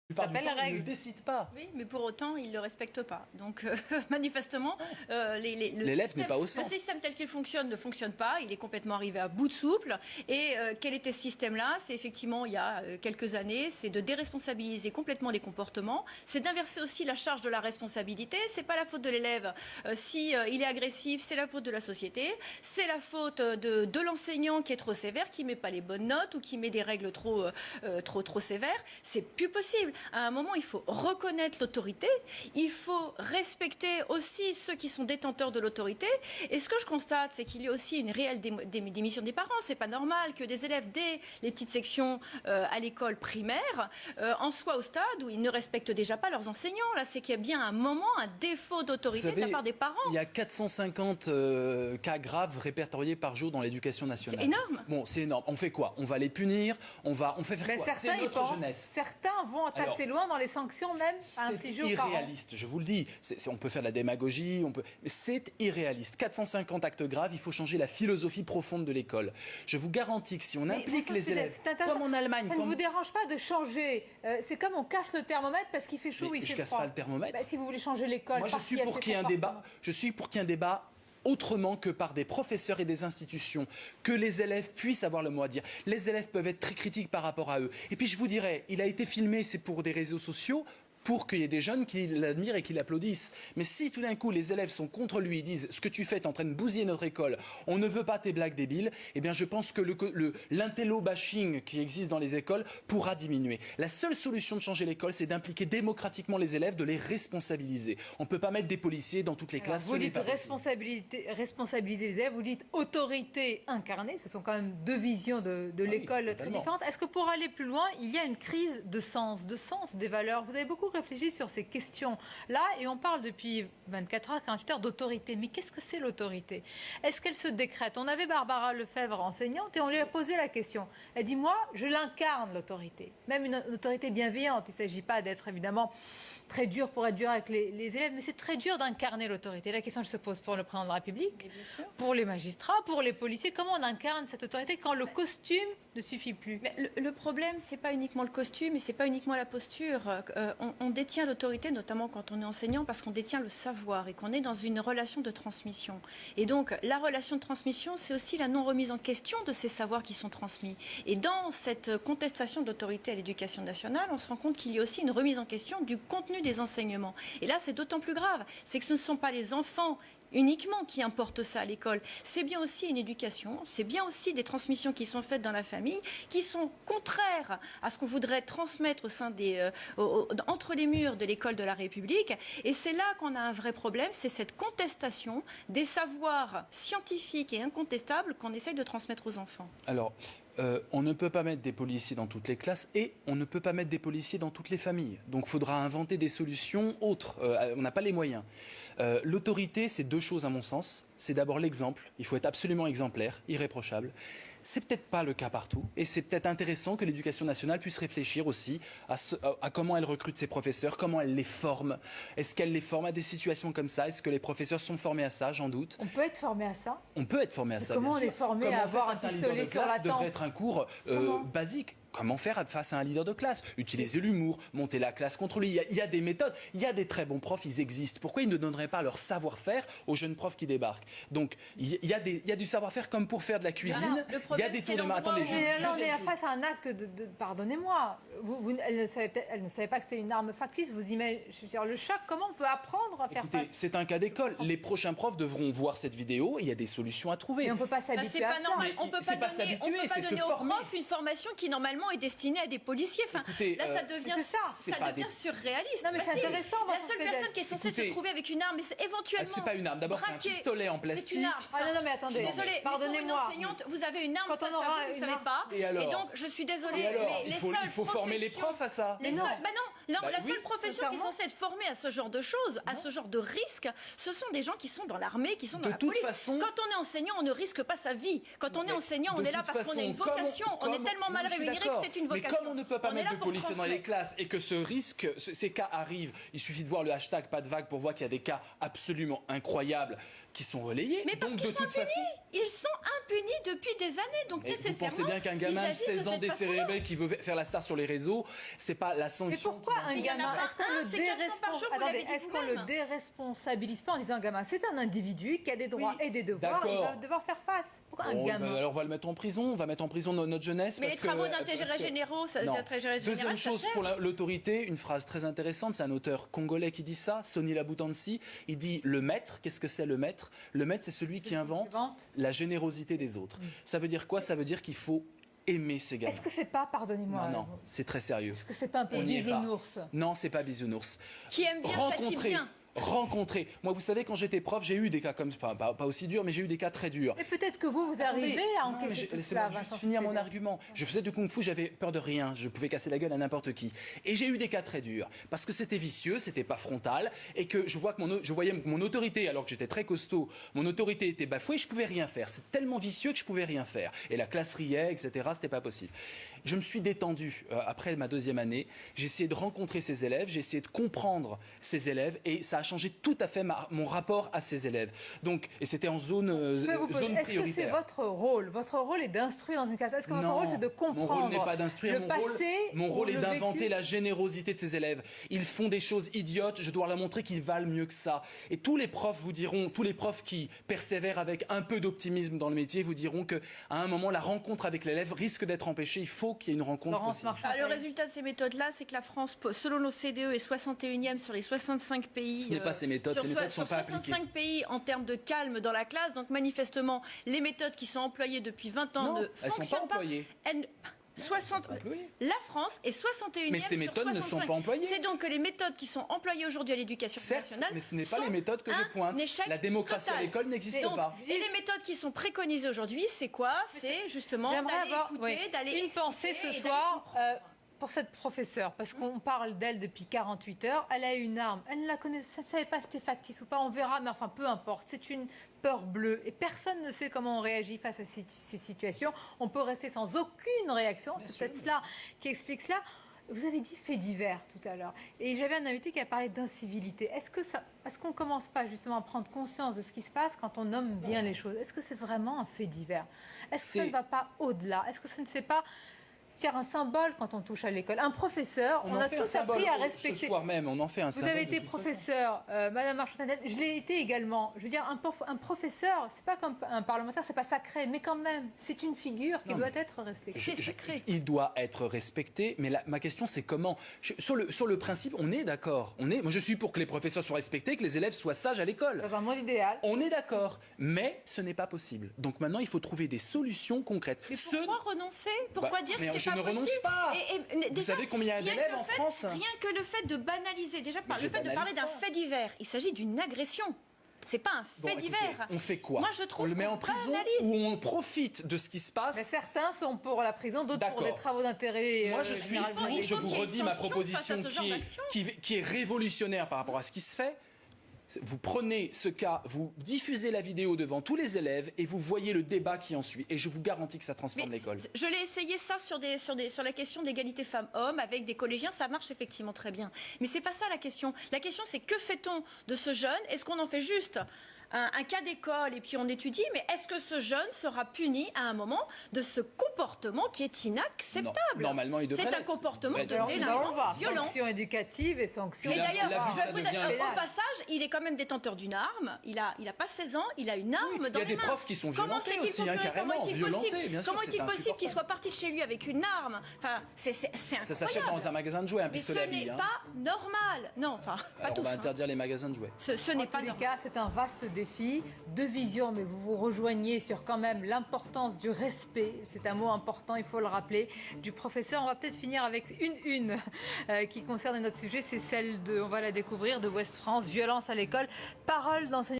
plupart du temps, ils ne décident pas. Oui, mais pour autant, ils ne le respectent pas. Donc, manifestement, l'élève n'est pas au centre. Le système tel qu'il fonctionne ne fonctionne pas. Il est complètement arrivé à bout de souffle. Et quel était ce système-là? C'est effectivement, il y a quelques années, c'est de déresponsabiliser complètement les comportements. C'est d'inverser aussi la charge de la responsabilité. C'est pas la faute de l'élève. Si il est agressif, c'est la faute de la société. C'est la faute de l'enseignant qui est trop sévère, qui met pas les bonnes notes ou qui met des règles trop sévères. C'est plus possible. À un moment, il faut reconnaître l'autorité, il faut respecter aussi ceux qui sont détenteurs de l'autorité. Et ce que je constate, c'est qu'il y a aussi une réelle démission des parents. C'est pas normal que des élèves, dès les petites sections à l'école primaire, en soient au stade où ils ne respectent déjà pas leurs enseignants. Là, c'est qu'il y a bien un moment, un défaut d'autorité de la part des parents. Il y a 450 cas graves répertoriés par jour dans l'éducation nationale. C'est énorme. Bon, c'est énorme. On fait quoi? On va les punir? On fait faire quoi? Certains y pensent. Certains vont assez loin dans les sanctions même à infliger aux parents. C'est irréaliste, je vous le dis. On peut faire de la démagogie, mais c'est irréaliste. 450 actes graves, il faut changer la philosophie profonde de l'école. Je vous garantis que si on implique les élèves, comme en Allemagne... Ça ne vous dérange pas de changer? C'est comme on casse le thermomètre parce qu'il fait chaud ou il fait froid. Je casse pas le thermomètre. Si vous voulez changer l'école... Moi, je suis pour qu'il y ait un débat. Je suis pour qu'il y ait un débat autrement que par des professeurs et des institutions, que les élèves puissent avoir le mot à dire. Les élèves peuvent être très critiques par rapport à eux. Et puis je vous dirais, il a été filmé, c'est pour des réseaux sociaux, pour qu'il y ait des jeunes qui l'admirent et qui l'applaudissent. Mais si tout d'un coup les élèves sont contre lui, ils disent ce que tu fais, t'es en train de bousiller notre école, on ne veut pas tes blagues débiles, eh bien je pense que l'intello-bashing qui existe dans les écoles pourra diminuer. La seule solution de changer l'école, c'est d'impliquer démocratiquement les élèves, de les responsabiliser. On ne peut pas mettre des policiers dans toutes les classes. Vous dites responsabiliser les élèves, vous dites autorité incarnée, ce sont quand même deux visions de l'école très différentes. Est-ce que pour aller plus loin, il y a une crise de sens des valeurs? Vous avez beaucoup réfléchi sur ces questions-là et on parle depuis 24 heures, 48 heures d'autorité. Mais qu'est-ce que c'est l'autorité? Est-ce qu'elle se décrète? On avait Barbara Lefebvre, enseignante, et on lui a posé la question. Elle dit, moi, je l'incarne, l'autorité. Même une autorité bienveillante. Il ne s'agit pas d'être évidemment très dur pour être dur avec les élèves, mais c'est très dur d'incarner l'autorité. La question elle se pose pour le président de la République, pour les magistrats, pour les policiers. Comment on incarne cette autorité quand le costume ne suffit plus? Mais le problème, c'est pas uniquement le costume et c'est pas uniquement la posture. On détient l'autorité, notamment quand on est enseignant, parce qu'on détient le savoir et qu'on est dans une relation de transmission. Et donc, la relation de transmission, c'est aussi la non-remise en question de ces savoirs qui sont transmis. Et dans cette contestation d'autorité à l'éducation nationale, on se rend compte qu'il y a aussi une remise en question du contenu des enseignements. Et là, c'est d'autant plus grave. C'est que ce ne sont pas les enfants uniquement qui importent ça à l'école. C'est bien aussi une éducation, c'est bien aussi des transmissions qui sont faites dans la famille, qui sont contraires à ce qu'on voudrait transmettre au sein entre les murs de l'école de la République. Et c'est là qu'on a un vrai problème, c'est cette contestation des savoirs scientifiques et incontestables qu'on essaye de transmettre aux enfants. Alors, on ne peut pas mettre des policiers dans toutes les classes et on ne peut pas mettre des policiers dans toutes les familles. Donc il faudra inventer des solutions autres. On n'a pas les moyens. L'autorité, c'est deux choses à mon sens. C'est d'abord l'exemple. Il faut être absolument exemplaire, irréprochable. C'est peut-être pas le cas partout. Et c'est peut-être intéressant que l'éducation nationale puisse réfléchir aussi à comment elle recrute ses professeurs, comment elle les forme. Est-ce qu'elle les forme à des situations comme ça? Est-ce que les professeurs sont formés à ça? J'en doute. On peut être formé à ça? On peut être formé à ça. Comment on est formé à avoir un pistolet sur la tempe? Ça devrait être un cours basique. Comment faire face à un leader de classe? Utiliser l'humour, monter la classe contre lui. Il y a des méthodes, il y a des très bons profs, ils existent. Pourquoi ils ne donneraient pas leur savoir-faire aux jeunes profs qui débarquent? Donc, il y a du savoir-faire comme pour faire de la cuisine. Il y a des tours de main. Attendez, là, on est face à un acte pardonnez-moi, elle ne savait pas que c'était une arme factice. Vous imaginez le choc, comment on peut apprendre à faire ça? Écoutez, c'est un cas d'école. Les prochains profs devront voir cette vidéo. Il y a des solutions à trouver. Mais on ne peut pas s'habituer à ça. On ne peut pas donner aux profs une formation qui, normalement, est destinée à des policiers. Enfin, écoutez, là, ça devient surréaliste. Non, mais c'est intéressant. La seule personne qui est censée se trouver avec une arme, éventuellement. C'est pas une arme. D'abord, c'est un pistolet en plastique. C'est une arme. Ah non, mais attendez. Je suis désolée. Pardonnez-moi. Enseignante, vous avez une arme face à vous, vous ne savez pas. Et donc, je suis désolée. Mais il faut former les profs à ça. La seule profession qui est censée être formée à ce genre de choses, à ce genre de risques, ce sont des gens qui sont dans l'armée, qui sont dans la police. Quand on est enseignant, on ne risque pas sa vie. Quand on est enseignant, on est là parce qu'on a une vocation. On est tellement mal rémunéré que c'est une vocation. Mais comme on ne peut pas mettre de policiers dans les classes et que ce risque, ces cas arrivent, il suffit de voir le hashtag pas de vague pour voir qu'il y a des cas absolument incroyables qui sont relayés. Mais parce qu'ils sont impunis. Ils sont impunis depuis des années. Donc nécessairement, vous pensez bien qu'un gamin de 16 ans décérébré qui veut faire la star sur les réseaux, c'est pas la sanction. Mais pourquoi un Il y en a gamin, pas est-ce qu'on un, le c'est 400 par jour, vous l'avez dit est-ce qu'on le vous-même. déresponsabilise pas en disant un gamin, c'est un individu qui a des droits et des devoirs, il va devoir faire face. Pourquoi un gamin? Alors on va le mettre en prison, on va mettre en prison notre jeunesse. Mais les travaux d'intérêt généraux, ça Deuxième chose pour l'autorité, une phrase très intéressante, c'est un auteur congolais qui dit ça, Sonny Labutansi, il dit le maître, qu'est-ce que c'est le maître? Le maître, c'est celui qui invente la générosité des autres. Ça veut dire quoi? Ça veut dire qu'il faut aimer ces gamins. Est-ce que c'est pas, pardonnez-moi, Non, c'est très sérieux. est-ce que c'est pas un peu On y est pas. bisounours? Non, c'est pas bisounours. Qui aime bien châtie bien. Rencontrer. Moi, vous savez, quand j'étais prof, j'ai eu des cas comme ça, pas aussi durs, mais j'ai eu des cas très durs. Et peut-être que vous arrivez à encaisser tout cela. Laissez-moi juste finir mon argument. Je faisais du kung-fu, j'avais peur de rien. Je pouvais casser la gueule à n'importe qui. Et j'ai eu des cas très durs. Parce que c'était vicieux, c'était pas frontal. Et que je voyais que mon autorité, alors que j'étais très costaud, mon autorité était bafouée, je pouvais rien faire. C'est tellement vicieux que je pouvais rien faire. Et la classe riait, etc. C'était pas possible. Je me suis détendu après ma deuxième année. J'ai essayé de rencontrer ces élèves, j'ai essayé de comprendre ces élèves. Et ça a changé tout à fait mon rapport à ces élèves. Donc, et c'était en zone prioritaire. Est-ce que c'est votre rôle? Votre rôle est d'instruire dans une classe. Est-ce que votre rôle, c'est de comprendre? Mon rôle n'est pas d'instruire. Le passé, mon rôle est d'inventer la générosité de ces élèves. Ils font des choses idiotes. Je dois leur montrer qu'ils valent mieux que ça. Et tous les profs vous diront, tous les profs qui persévèrent avec un peu d'optimisme dans le métier vous diront qu'à un moment, la rencontre avec l'élève risque d'être empêchée. Il faut qu'il y ait une rencontre possible. Le résultat de ces méthodes-là, c'est que la France, selon l'OCDE, est 61e sur les 65 pays. Ce n'est pas ces méthodes. Ces méthodes sont pas appliquées. 65 pays en termes de calme dans la classe. Donc manifestement, les méthodes qui sont employées depuis 20 ans ne fonctionnent pas. La France est 61e. Mais ces méthodes ne sont pas employées. C'est donc que les méthodes qui sont employées aujourd'hui à l'éducation nationale. Mais ce n'est pas les méthodes que je pointe. La démocratie à l'école n'existe pas. Et les méthodes qui sont préconisées aujourd'hui, c'est quoi? C'est justement d'aller écouter, d'aller une pensée ce soir. Pour cette professeure, parce qu'on parle d'elle depuis 48 heures, elle a une arme, elle ne la connaissait, ne savait pas si c'était factice ou pas, on verra, mais enfin peu importe, c'est une peur bleue et personne ne sait comment on réagit face à ces situations. On peut rester sans aucune réaction, c'est peut-être cela qui explique cela. Vous avez dit fait divers tout à l'heure, et j'avais un invité qui a parlé d'incivilité. Est-ce qu'on ne commence pas justement à prendre conscience de ce qui se passe quand on nomme bien les choses? Est-ce que c'est vraiment un fait divers? Est-ce que ça ne va pas au-delà? Est-ce que ça ne sait pas faire un symbole quand on touche à l'école? Un professeur, on a tous appris à respecter. Ce soir même, on en fait un symbole. Vous avez été professeur, Madame Marchand-Sandel, je l'ai été également. Je veux dire, un professeur, c'est pas comme un parlementaire, c'est pas sacré, mais quand même, c'est une figure qui doit être respectée. C'est sacré. Il doit être respecté, mais ma question c'est comment. Sur le principe, on est d'accord. Moi, je suis pour que les professeurs soient respectés, que les élèves soient sages à l'école. Dans un monde idéal. On est d'accord, mais ce n'est pas possible. Donc maintenant, il faut trouver des solutions concrètes. Mais pourquoi renoncer? Pourquoi dire que c'est je ne renonce pas. Déjà, vous savez combien il y a d'élèves en France? Rien que le fait de banaliser, déjà le fait de parler d'un fait divers, il s'agit d'une agression. C'est pas un fait divers. On fait quoi? Moi, je trouve on le met en prison ou on profite de ce qui se passe? Mais certains sont pour la prison, d'autres pour des travaux d'intérêt. Moi, je suis pour. Je vous redis ma proposition qui est révolutionnaire par rapport à ce qui se fait. Vous prenez ce cas, vous diffusez la vidéo devant tous les élèves et vous voyez le débat qui en suit. Et je vous garantis que ça transforme l'école. Je l'ai essayé ça sur la question d'égalité femmes-hommes avec des collégiens. Ça marche effectivement très bien. Mais c'est pas ça la question. La question, c'est que fait-on de ce jeune? Est-ce qu'on en fait juste un cas d'école et puis on étudie, mais est-ce que ce jeune sera puni à un moment de ce comportement qui est inacceptable? Normalement, il devrait C'est un comportement de délinquant violent. Sanctions éducatives et sanctions. Mais d'ailleurs, je vous dire, au passage, il est quand même détenteur d'une arme. Il a pas 16 ans, il a une arme dans les mains. Il y a des profs qui sont violentés aussi, carrément. Comment est-il possible qu'il soit parti de chez lui avec une arme? Enfin, c'est incroyable. Ça s'achète dans un magasin de jouets, un pistolet à billes. Mais ce n'est pas normal. Non, enfin, pas tous. On va interdire les magasins de jouets. Ce n'est pas normal. C'est un vaste défi, deux visions, mais vous vous rejoignez sur quand même l'importance du respect. C'est un mot important, il faut le rappeler, du professeur. On va peut-être finir avec une qui concerne notre sujet, c'est celle de, on va la découvrir, de Ouest France, violence à l'école, parole d'enseignants.